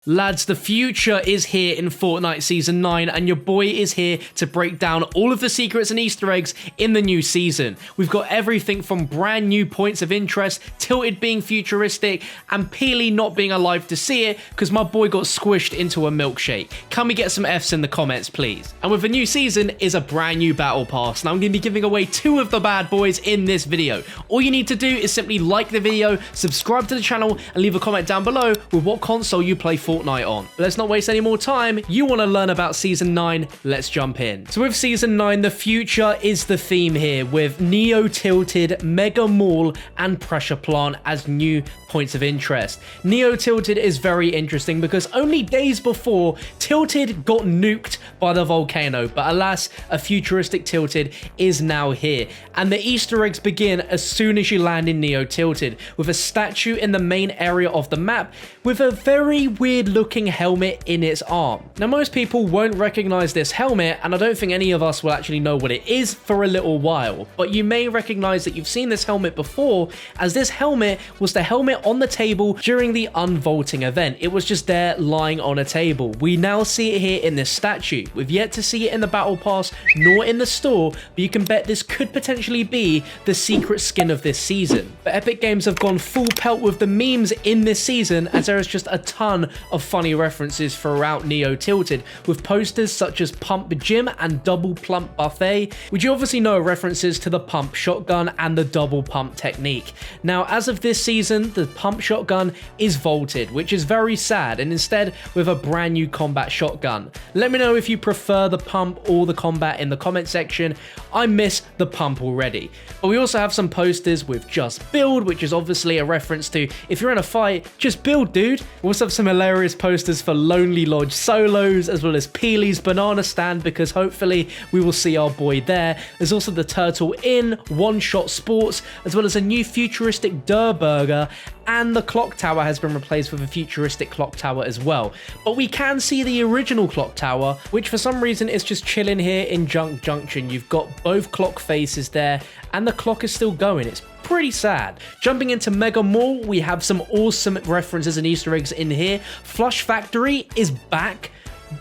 Lads, the future is here in Fortnite Season 9, and your boy is here to break down all of the secrets and Easter eggs in the new season. We've got everything from brand new points of interest, Tilted being futuristic, and Peely not being alive to see it because my boy got squished into a milkshake. Can we get some Fs in the comments, please? And with the new season is a brand new battle pass, and I'm going to be giving away 2 of the bad boys in this video. All you need to do is simply like the video, subscribe to the channel, and leave a comment down below with what console you play Fortnite on. But let's not waste any more time. You want to learn about Season 9, let's jump in. So with Season 9, the future is the theme here, with Neo Tilted, Mega Mall, and Pressure Plant as new points of interest. Neo Tilted is very interesting because only days before, Tilted got nuked by the volcano, but alas, a futuristic Tilted is now here. And the Easter eggs begin as soon as you land in Neo Tilted, with a statue in the main area of the map with a very weird looking helmet in its arm. Now most people won't recognize this helmet, and I don't think any of us will actually know what it is for a little while, but you may recognize that you've seen this helmet before, as this helmet was the helmet on the table during the unvaulting event. It was just there lying on a table. We now see it here in this statue. We've yet to see it in the battle pass nor in the store, but you can bet this could potentially be the secret skin of this season. But Epic Games have gone full pelt with the memes in this season, as there is just a ton of funny references throughout Neo Tilted, with posters such as Pump Gym and Double Plump Buffet, which you obviously know are references to the pump shotgun and the double pump technique. Now as of this season, the pump shotgun is vaulted, which is very sad, and instead with a brand new combat shotgun. Let me know if you prefer the pump or the combat in the comment section. I miss the pump already. But we also have some posters with Just Build, which is obviously a reference to if you're in a fight, just build, dude. We also have some hilarious posters for Lonely Lodge solos, as well as Peely's banana stand, because hopefully we will see our boy there. There's also the Turtle Inn, One Shot Sports, as well as a new futuristic Durr Burger, and the clock tower has been replaced with a futuristic clock tower as well. But we can see the original clock tower, which for some reason is just chilling here in Junk Junction. You've got both clock faces there, and the clock is still going. It's pretty sad. Jumping into Mega Mall, we have some awesome references and Easter eggs in here. Flush Factory is back,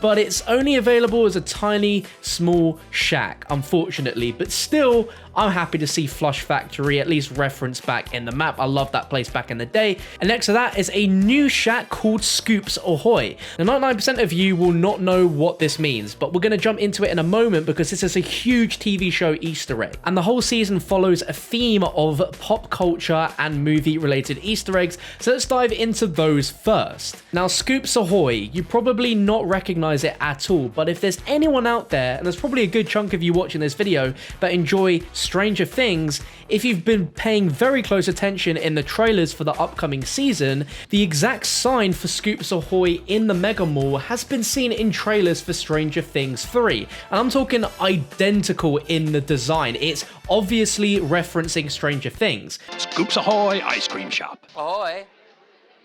but it's only available as a tiny, small shack, unfortunately. But still, I'm happy to see Flush Factory at least referenced back in the map. I love that place back in the day. And next to that is a new shack called Scoops Ahoy. Now 99% of you will not know what this means, but we're going to jump into it in a moment because this is a huge TV show Easter egg. And the whole season follows a theme of pop culture and movie related Easter eggs. So let's dive into those first. Now Scoops Ahoy, you probably not recognize it at all, but if there's anyone out there, and there's probably a good chunk of you watching this video that enjoy Stranger Things, if you've been paying very close attention in the trailers for the upcoming season, the exact sign for Scoops Ahoy in the Mega Mall has been seen in trailers for Stranger Things 3. And I'm talking identical in the design. It's obviously referencing Stranger Things. Scoops Ahoy ice cream shop. Ahoy.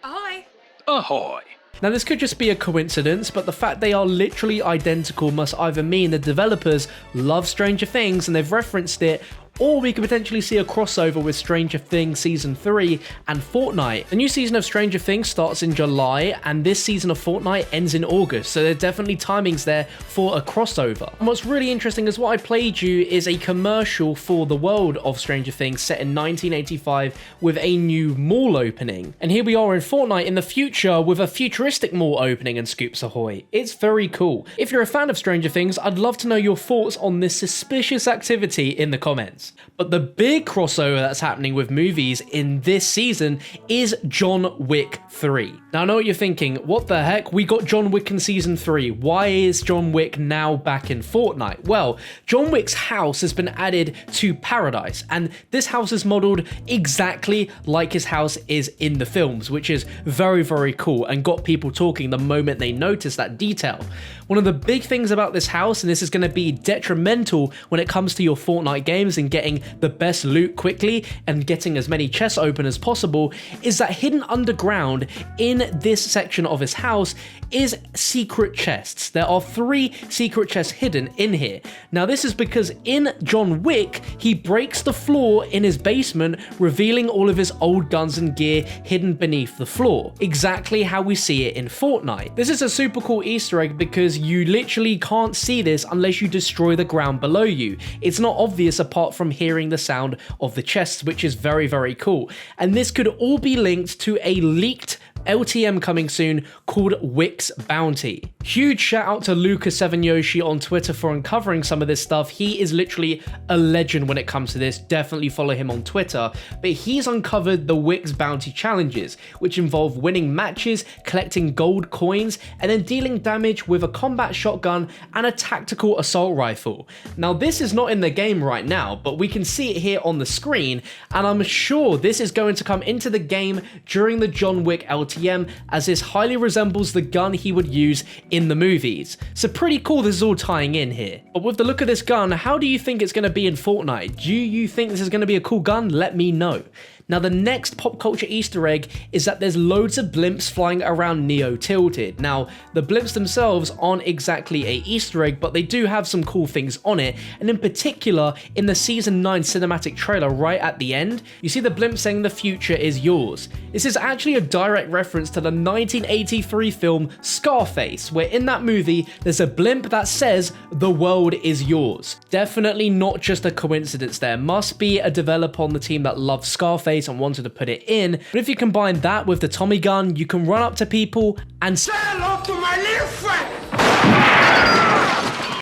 Ahoy. Ahoy. Now this could just be a coincidence, but the fact they are literally identical must either mean the developers love Stranger Things and they've referenced it, or we could potentially see a crossover with Stranger Things Season 3 and Fortnite. The new season of Stranger Things starts in July, and this season of Fortnite ends in August, so there are definitely timings there for a crossover. And what's really interesting is what I played you is a commercial for the world of Stranger Things set in 1985 with a new mall opening. And here we are in Fortnite in the future with a futuristic mall opening and Scoops Ahoy. It's very cool. If you're a fan of Stranger Things, I'd love to know your thoughts on this suspicious activity in the comments. But the big crossover that's happening with movies in this season is John Wick 3. Now I know what you're thinking, what the heck? We got John Wick in Season 3. Why is John Wick now back in Fortnite? Well, John Wick's house has been added to Paradise, and this house is modeled exactly like his house is in the films, which is very, very cool and got people talking the moment they noticed that detail. One of the big things about this house, and this is going to be detrimental when it comes to your Fortnite games and getting the best loot quickly and getting as many chests open as possible, is that hidden underground in this section of his house is secret chests. There are 3 secret chests hidden in here. Now this is because in John Wick, he breaks the floor in his basement, revealing all of his old guns and gear hidden beneath the floor. Exactly how we see it in Fortnite. This is a super cool Easter egg because you literally can't see this unless you destroy the ground below you. It's not obvious apart from hearing the sound of the chests, which is very, very cool. And this could all be linked to a leaked LTM coming soon called Wick's Bounty. Huge shout out to Lucas7Yoshi on Twitter for uncovering some of this stuff. He is literally a legend when it comes to this. Definitely follow him on Twitter. But he's uncovered the Wick's Bounty challenges, which involve winning matches, collecting gold coins, and then dealing damage with a combat shotgun and a tactical assault rifle. Now this is not in the game right now, but we can see it here on the screen, and I'm sure this is going to come into the game during the John Wick LTM, as this highly resembles the gun he would use in the movies. So pretty cool this is all tying in here. But with the look of this gun, how do you think it's going to be in Fortnite? Do you think this is going to be a cool gun? Let me know. Now the next pop culture Easter egg is that there's loads of blimps flying around Neo Tilted. Now the blimps themselves aren't exactly a Easter egg, but they do have some cool things on it, and in particular in the season 9 cinematic trailer right at the end, you see the blimp saying the future is yours. This is actually a direct reference to the 1983 film Scarface, where in that movie there's a blimp that says the world is yours. Definitely not just a coincidence there. Must be a developer on the team that loves Scarface and wanted to put it in. But if you combine that with the Tommy gun, you can run up to people and say hello to my little friend.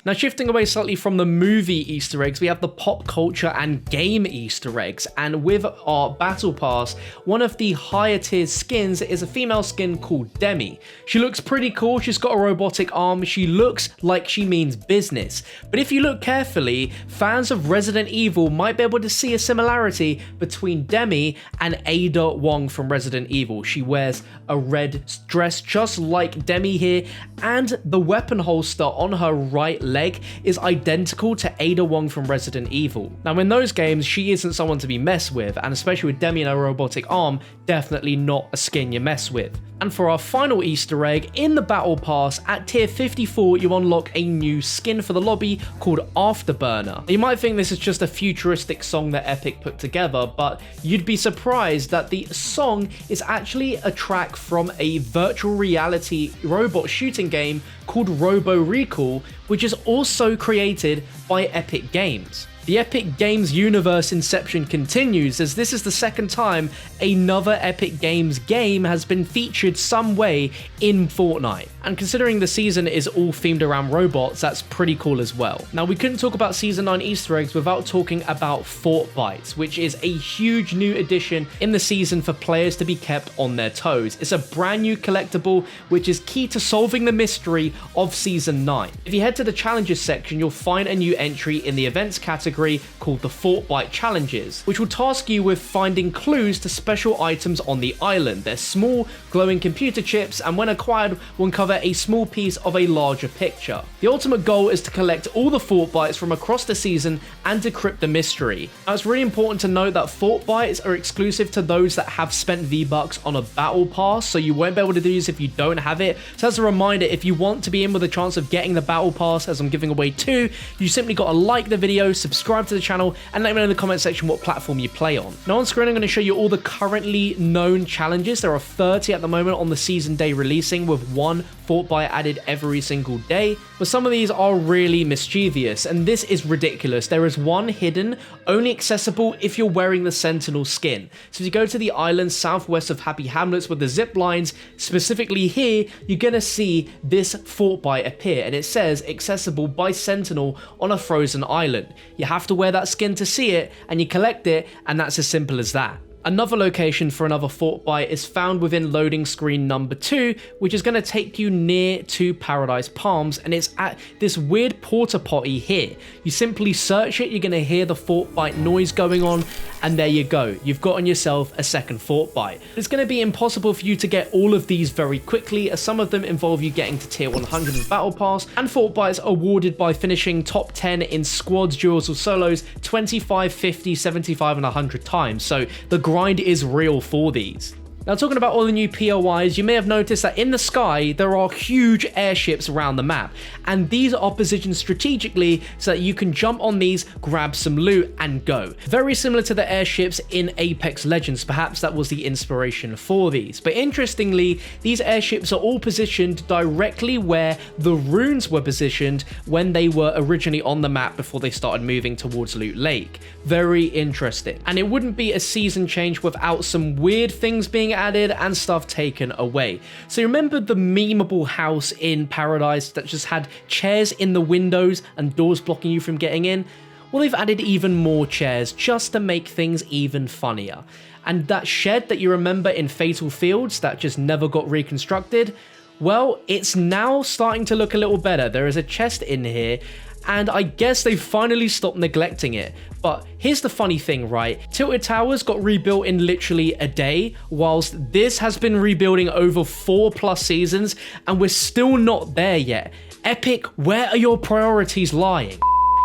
Now shifting away slightly from the movie Easter eggs, we have the pop culture and game Easter eggs, and with our battle pass, one of the higher tier skins is a female skin called Demi. She looks pretty cool, she's got a robotic arm, she looks like she means business. But if you look carefully, fans of Resident Evil might be able to see a similarity between Demi and Ada Wong from Resident Evil. She wears a red dress just like Demi here, and the weapon holster on her right leg is identical to Ada Wong from Resident Evil. Now in those games, she isn't someone to be messed with, and especially with Demi and her robotic arm, definitely not a skin you mess with. And for our final Easter egg, in the Battle Pass, at tier 54, you unlock a new skin for the lobby called Afterburner. You might think this is just a futuristic song that Epic put together, but you'd be surprised that the song is actually a track from a virtual reality robot shooting game called Robo Recall, which is also created by Epic Games. The Epic Games universe inception continues, as this is the second time another Epic Games game has been featured some way in Fortnite. And considering the season is all themed around robots, that's pretty cool as well. Now we couldn't talk about Season 9 Easter eggs without talking about Fort Bites, which is a huge new addition in the season for players to be kept on their toes. It's a brand new collectible which is key to solving the mystery of Season 9. If you head to the challenges section, you'll find a new entry in the events category called the Fort Bite Challenges, which will task you with finding clues to special items on the island. They're small, glowing computer chips, and when acquired will uncover a small piece of a larger picture. The ultimate goal is to collect all the Fort Bites from across the season and decrypt the mystery. Now it's really important to note that Fort Bites are exclusive to those that have spent V-Bucks on a battle pass, so you won't be able to do this if you don't have it. So as a reminder, if you want to be in with a chance of getting the battle pass, as I'm giving away 2, you simply got to like the video, subscribe to the channel, and let me know in the comment section what platform you play on. Now on screen I'm going to show you all the currently known challenges. There are 30 at the moment on the season day releasing, with 1 Fort Bite added every single day. But some of these are really mischievous, and this is ridiculous. There is one hidden, only accessible if you're wearing the Sentinel skin. So if you go to the island southwest of Happy Hamlets with the zip lines, specifically here, you're going to see this Fort Bite appear, and it says accessible by Sentinel on a frozen island. You have to wear that skin to see it, and you collect it, and that's as simple as that. Another location for another Fortnite is found within loading screen number 2, which is going to take you near to Paradise Palms, and it's at this weird porta potty here. You simply search it, you're going to hear the Fortnite noise going on, and there you go. You've gotten yourself a second Fortnite. It's going to be impossible for you to get all of these very quickly, as some of them involve you getting to tier 100 of Battle Pass, and Fortnites are awarded by finishing top 10 in squads, duels, or solos 25, 50, 75, and 100 times. So the grind is real for these. Now, talking about all the new POIs, you may have noticed that in the sky there are huge airships around the map, and these are positioned strategically so that you can jump on these, grab some loot, and go. Very similar to the airships in Apex Legends, perhaps that was the inspiration for these. But interestingly, these airships are all positioned directly where the runes were positioned when they were originally on the map before they started moving towards Loot Lake. Very interesting. And it wouldn't be a season change without some weird things being added and stuff taken away. So remember the memeable house in Paradise that just had chairs in the windows and doors blocking you from getting in? Well, they've added even more chairs just to make things even funnier. And that shed that you remember in Fatal Fields that just never got reconstructed, well, it's now starting to look a little better. There is a chest in here, and I guess they finally stopped neglecting it. But here's the funny thing, right? Tilted Towers got rebuilt in literally a day, whilst this has been rebuilding over 4+ seasons, and we're still not there yet. Epic, where are your priorities lying?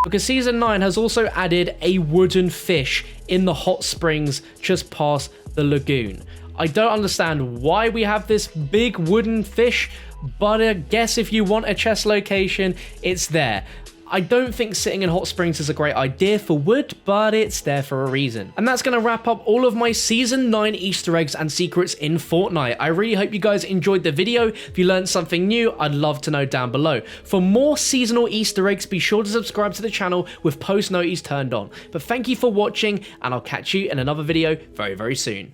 Because Season 9 has also added a wooden fish in the hot springs just past the lagoon. I don't understand why we have this big wooden fish, but I guess if you want a chest location, it's there. I don't think sitting in hot springs is a great idea for wood, but it's there for a reason. And that's going to wrap up all of my Season 9 Easter eggs and secrets in Fortnite. I really hope you guys enjoyed the video. If you learned something new, I'd love to know down below. For more seasonal Easter eggs, be sure to subscribe to the channel with post notices turned on. But thank you for watching, and I'll catch you in another video very, very soon.